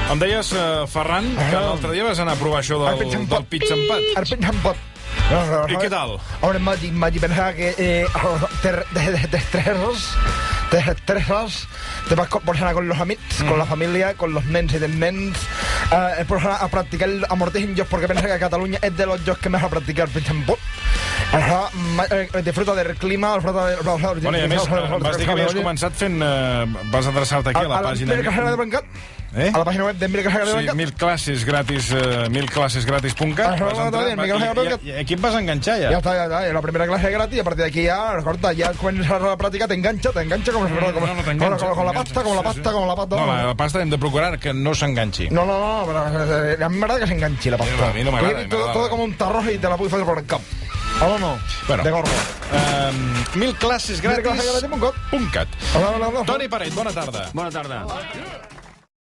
Em deies, Ferran, que l'altre dia vas anar a provar això del pizza empat. El pizza empat. ¿Y qué tal? Ahora me pensaba que te estresas, te vas por anar con los amics, con la família, con los nens i dels nens, por anar a practicar el amortismo jocs, porque pensa que Catalunya és de los jocs que més a practicar el pizza empat. Disfruta del clima, disfruta de... Bueno, i a més, vas dir que havies començat fent... Vas adreçar-te aquí a la pàgina... A la pàgina web de Mil Classes de Bancat. Sí, milclassesgratis.cat. I aquí et vas enganxar, ja. Ja està, la primera clase gratis, i a partir d'aquí ja, recorda, ja comences a practicar, t'enganxa com la pasta. No, la pasta hem de procurar que no s'enganxi. No, però a mi m'agrada que s'enganxi la pasta. A mi no m'agrada. Todo com un tarro i te la puc fer por el cap. ¿O no? Bueno, de gorro. milclassesgratis.cat. Toni Paret, bona tarda. Bona tarda.